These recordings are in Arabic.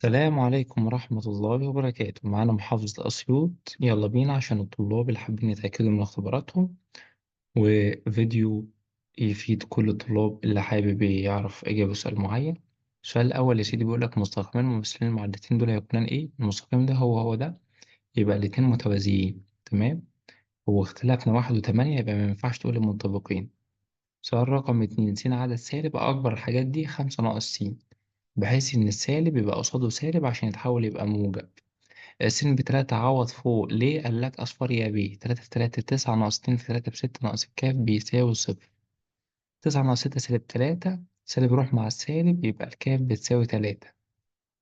السلام عليكم ورحمة الله وبركاته. معانا محافظة أسيوط، يلا بينا عشان الطلاب اللي حابين يتأكدوا من اختباراتهم، وفيديو يفيد كل الطلاب اللي حابب يعرف إجابة سؤال معين. السؤال الأول يا سيدي بيقول لك مستقيمين مماثلين المعادلتين دول هيكونان إيه؟ المستقيم ده هو ده، يبقى الاتنين متوازيين. تمام. هو اختلافنا 1 و8، يبقى مينفعش تقول متطابقين. سؤال رقم 2، س عدد سالب، أكبر الحاجات دي 5 - س، بحيث إن السالب يبقى قصاده سالب عشان يتحول يبقى موجب. س ب3 عوض فوق ليه؟ قال لك أصفر يا بيه. 3 في 3 9، ناقص 2 في 3 ب6، ناقص الكاف بيساوي صفر. 9 - 6 -3، سالب يروح مع السالب يبقى الكاف بتساوي 3.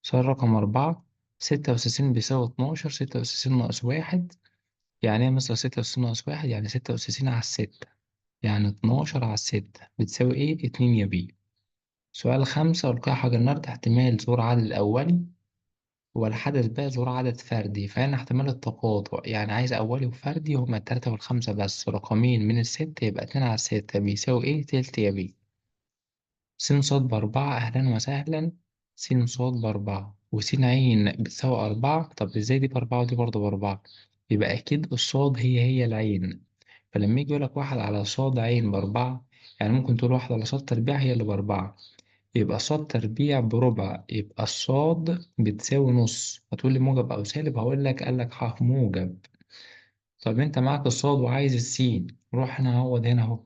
سؤال رقم 4، 6 أس س بيساوي 12، 6 أس س ناقص 1. يعني إيه مثلا 6 أس س ناقص 1؟ يعني 6 أس س على 6، يعني 12 على 6 بتساوي إيه؟ 2 يا بيه. سؤال 5، ألقاها حجر نرد، احتمال ظهور عدد الأولي والحدث بقى ظهور عدد فردي، فهنا احتمال التقاطع، يعني عايز أولي وفردي هما ال3 وال5 بس، رقمين من ال6، يبقى 2 على 6 بيساوي إيه؟ تلت يا بيه. س ص ب4، أهلا وسهلا. س ص ب4 وس ع بتساوي 4، طب إزاي دي ب4 ودي برضه ب4؟ يبقى أكيد الصاد هي العين. فلما يجي يقولك 1 على ص ع ب4، يعني ممكن تقول 1 على ص تربيع هي اللي ب4، يبقى صاد تربيع بربع، يبقى الصاد بتساوي نص. هتقولي موجب أو سالب، هقول لك قال لك ح موجب. طب أنت معاك الصاد وعايز السين، روح نعوض هنا أهو.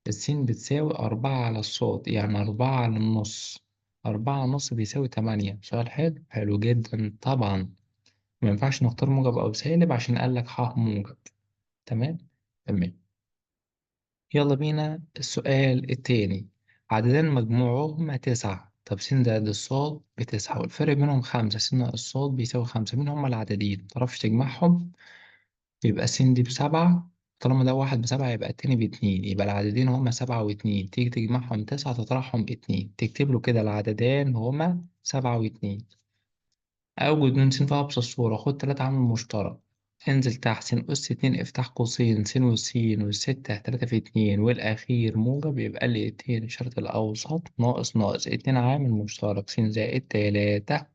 السين بتساوي 4 على الصاد، يعني 4 على النص. 4 على النص بيساوي 8. سؤال حلو، حلو جدا طبعا. مينفعش نختار موجب أو سالب عشان قال لك ح موجب. تمام؟ تمام. يلا بينا السؤال التاني. عددان مجموعهما 9، طب س زائد الصاد ب9 والفرق بينهم 5، س ناقص الصاد بيساوي 5. مين هما العددين؟ متعرفش تجمعهم؟ يبقى س دي ب7، طالما ده واحد ب7 يبقى التاني ب2، يبقى العددين هما 7 و2. تيجي تجمعهم 9 تطرحهم 2، تكتب له كده العددان هما 7 و2. أوجد من س في أبسط صورة، خد 3 عامل مشترك. انزل تحت س أس 2، افتح قوسين س والستة 3 في 2 والأخير موجب، يبقى لي 2 الشرط الأوسط ناقص 2 عامل مشترك س زائد 3.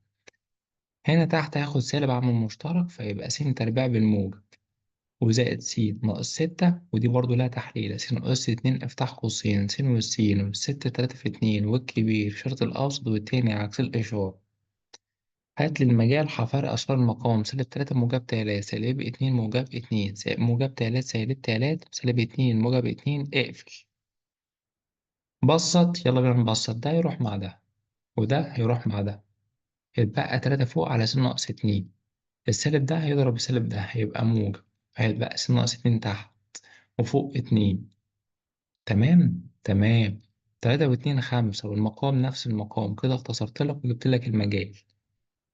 هنا تحت هاخد سالب عامل مشترك، فيبقى س تربيع بالموجب وزائد س ناقص 6، ودي برضو لها تحليلة. س أس 2، افتح قوسين س والستة 3 في 2 والكبير شرط الأوسط والتاني عكس الإشارة. هات لي المجال فرق أسفار المقام -3 موجب 3 -2 موجب 2 موجب 3 -3 -2 موجب 2. اقفل. بسط، يلا بينا نبسط. ده يروح مع ده وده هيروح مع ده، هيتبقى 3 فوق على س ناقص 2. السالب ده هيضرب السالب ده هيبقى موجب، هيتبقى س ناقص 2 تحت وفوق 2. تمام تمام. 3 و2 5 والمقام نفس المقام، كده اختصرت لك وجبت لك المجال.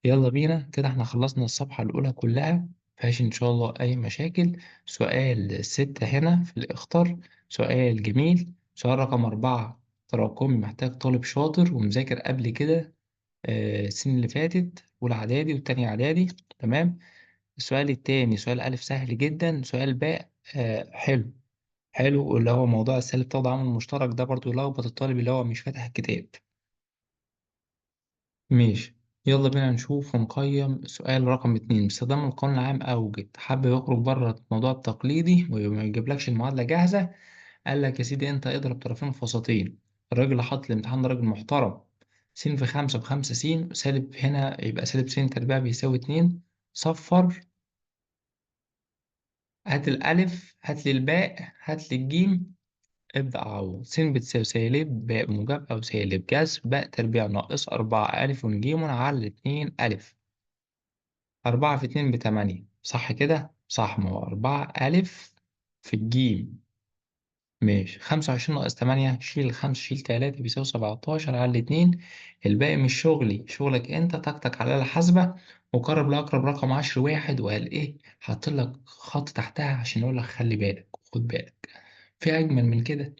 يلا بينا كده، احنا خلصنا الصفحة الأولى كلها، مفيهاش إن شاء الله أي مشاكل. سؤال 6 هنا في الإخطر، سؤال جميل. سؤال رقم 4 تراكمي، محتاج طالب شاطر ومذاكر قبل كده السنة اللي فاتت، أولى إعدادي والتانية إعدادي. تمام. السؤال التاني سؤال ألف سهل جدا، سؤال باء حلو. حلو، اللي هو موضوع السالب تاخد عامل مشترك، ده برضو يلخبط الطالب اللي هو مش فاتح الكتاب. ماشي. يلا بينا نشوف ونقيم سؤال رقم 2. باستخدام القانون العام أوجد، حابب يخرج بره الموضوع التقليدي وما يجيبلكش المعادلة جاهزة. قال لك يا سيدي أنت اضرب طرفين في وسطين. الراجل اللي حاطط الامتحان ده راجل محترم. س في 5 ب5 س، سالب هنا يبقى سالب س تربيع بيساوي 2. صفر. هات الألف، هات لي الباء، هات لي الجيم. ابدأ عوض. س بتساوي سالب باء موجب أو سالب جذر باء تربيع ناقص 4 ألف ج على 2 ألف. 4 في 2 ب8، صح كده؟ صح، ما هو 4 ألف في الجيم. ماشي. 25 - 8، شيل 5 شيل 3 بيساوي 17 على 2. الباقي مش شغلي، شغلك أنت، تكتك على الآلة الحاسبة وقرب لأقرب رقم 10 واحد، وقال إيه؟ حط لك خط تحتها عشان يقول لك خلي بالك خد بالك. في أجمل من كده؟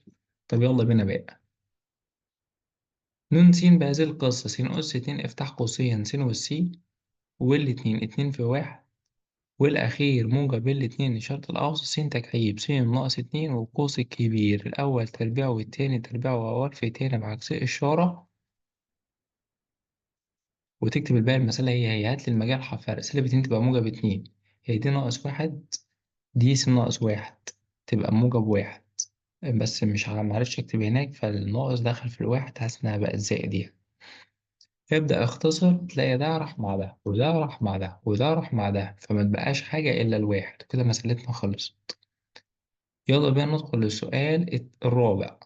طب يلا بينا بقى. ن س بهذه القصة س أس 2، افتح قوسين س والسي والاتنين 2 في 1 والأخير موجب الاتنين الشرط الأوسط س تكعيب س ناقص 2 والقوس الكبير الأول تربيع والتاني تربيع وأول في تاني بعكس الإشارة. وتكتب الباقي المسألة هي هات لي المجال فرق سالب اتنين تبقى موجب اتنين. هي دي ناقص واحد، دي س ناقص واحد، تبقى موجب واحد. بس مش معرفتش أكتب هناك، فالناقص دخل في الواحد، حاسس إنها بقت زائد يعني. ابدأ اختصر، تلاقي ده راح مع ده وده راح مع ده وده راح مع ده، فما تبقاش حاجة إلا الواحد كده، مسألتنا خلصت. يلا بينا ندخل للسؤال الرابع.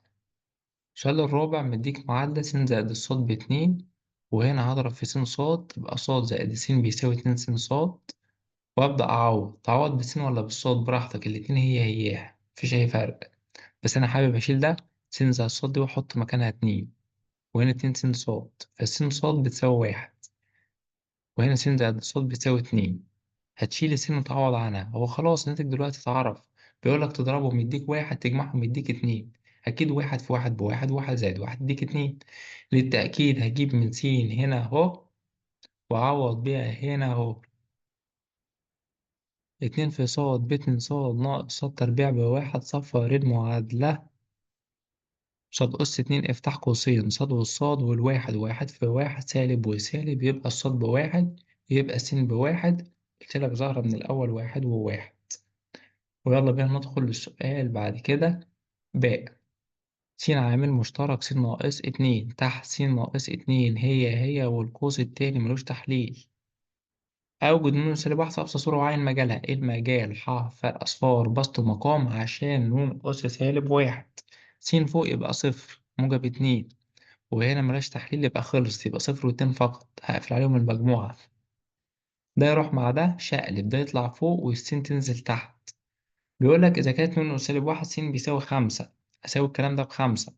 السؤال الرابع مديك معادلة س زائد الصاد باتنين، وهنا هضرب في س صاد تبقى صاد زائد س بيساوي اتنين س صاد، وأبدأ أعوض. تعوض بالس ولا بالصاد براحتك، الاتنين هي مفيش أي فرق. بس أنا حابب أشيل ده س زائد الصاد دي وأحط مكانها اتنين، وهنا اتنين س صاد، فالس صاد بتساوي واحد، وهنا س زائد الصاد بتساوي اتنين. هتشيل السين وتعوض عنها، هو خلاص الناتج دلوقتي اتعرف. بيقولك تضربهم يديك واحد تجمعهم يديك اتنين، أكيد واحد في واحد بواحد، واحد زائد واحد يديك اتنين. للتأكيد هجيب من س هنا أهو وأعوض بيها هنا أهو. اتنين في صاد باتنين صاد ناقص صاد تربيع بواحد صفر المعادلة. صاد أس اتنين افتح قوسين، صاد والصاد والواحد، واحد في واحد سالب وسالب، يبقى الصاد بواحد، يبقى س بواحد. قلتلك ظاهرة من الأول واحد وواحد. ويلا بينا ندخل للسؤال بعد كده. باء س عامل مشترك س ناقص اتنين تحت س ناقص اتنين هي والقوس التاني ملوش تحليل. أوجد نون سالب واحد في أقصى صورة وعين مجالها. إيه المجال؟ فرق أصفار بسط مقام عشان نون أس سالب واحد. س فوق يبقى صفر موجب اتنين، وهنا ملهاش تحليل يبقى خلص، يبقى صفر واتنين فقط، هقفل عليهم المجموعة. ده يروح مع ده شقلب، ده يطلع فوق والسين تنزل تحت. بيقول لك إذا كانت نون سالب واحد س بيساوي خمسة، أساوي الكلام ده بخمسة،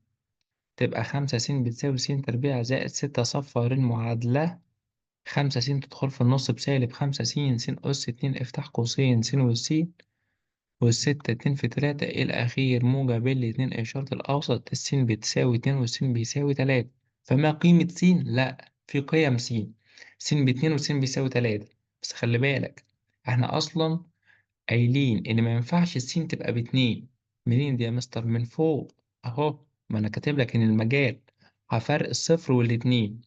تبقى خمسة س بتساوي س تربيع زائد ستة صفر المعادلة. خمسة س تدخل في النص بسالب خمسة س أس اتنين افتح قوسين س والسين، والستة اتنين في تلاتة الأخير موجب الاتنين إشارة الأوسط، السين بتساوي اتنين والسين بيساوي تلاتة. فما قيمة س؟ لأ، في قيم س. س باتنين والسين بيساوي تلاتة. بس خلي بالك، احنا أصلا قايلين إن ما ينفعش السين تبقى باتنين. منين دي يا مستر؟ من فوق أهو، ما أنا كاتب لك إن المجال فرق الصفر والاتنين.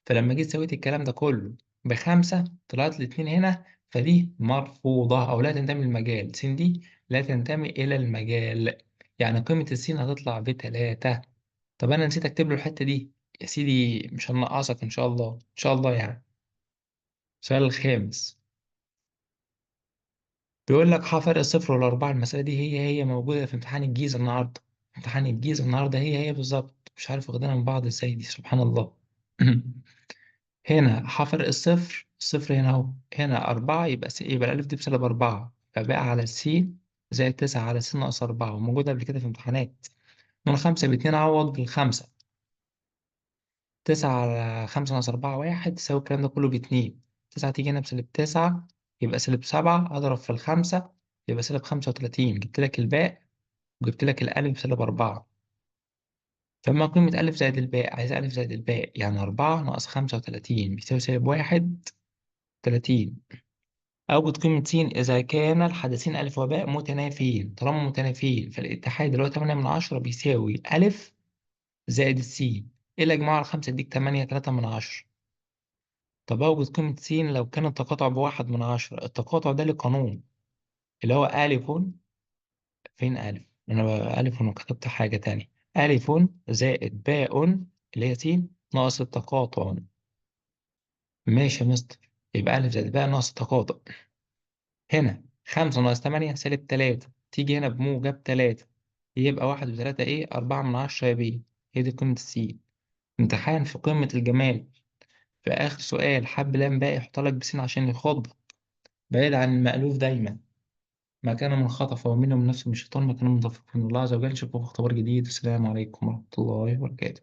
فلما جيت سويت الكلام ده كله بخمسة طلعت الاتنين هنا، فدي مرفوضة أو لا تنتمي للمجال. س دي لا تنتمي إلى المجال، يعني قيمة السين هتطلع بتلاتة. طب أنا نسيت أكتب له الحتة دي يا سيدي، مش هنقصك إن شاء الله، إن شاء الله يعني. السؤال الخامس بيقول لك فرق الصفر والأربعة. المسألة دي هي موجودة في امتحان الجيزة النهاردة. امتحان الجيزة النهاردة هي بالظبط، مش عارف واخدينها من بعض ازاي دي، سبحان الله. هنا فرق الصفر، الصفر هنا أهو، هنا أربعة، يبقى الألف دي بسالب أربعة، فباقي على السين زائد تسعة على س ناقص أربعة، وموجودة قبل كده في امتحانات. من خمسة باتنين عوض بالخمسة، تسعة على خمسة ناقص أربعة واحد تساوي الكلام ده كله باتنين. تسعة تيجي هنا بسالب تسعة، يبقى سالب سبعة أضرب في الخمسة يبقى سالب خمسة وتلاتين. جبت لك الباقي وجبت لك الألف بسالب أربعة. فما قيمة ألف زائد الباقي؟ عايز ألف زائد الباقي، يعني أربعة ناقص خمسة وتلاتين بيساوي سالب واحد تلاتين. أوجد قيمة س إذا كان الحدثين ألف وباء متنافيين. طالما متنافيين فالاتحاد اللي هو تمانية من عشرة بيساوي ألف زائد السين. إيه اللي أجمعه على خمسة يديك تمانية تلاتة من عشرة. طب أوجد قيمة س لو كان التقاطع بواحد من عشرة. التقاطع ده لقانون اللي هو ألف. فين ألف؟ أنا ألف وكتبت حاجة تانية. ألف زائد باء اللي هي س ناقص التقاطع. ماشي يا مستر، يبقى ألف زائد باء ناقص التقاطع. هنا خمسة ناقص تمانية سالب تلاتة، تيجي هنا بموجب تلاتة، يبقى واحد وتلاتة إيه؟ أربعة من عشرة يا بيه. هي دي قيمة السين. امتحان في قمة الجمال. في آخر سؤال حب لام باقي يحط لك بسين عشان يخض، بعيد عن المألوف دايما. ما كان من خطأ فهو منه من نفسه من الشيطان، ما كان من توفيق من الله عز وجل. نشوفكم في اختبار جديد. السلام عليكم ورحمة الله وبركاته.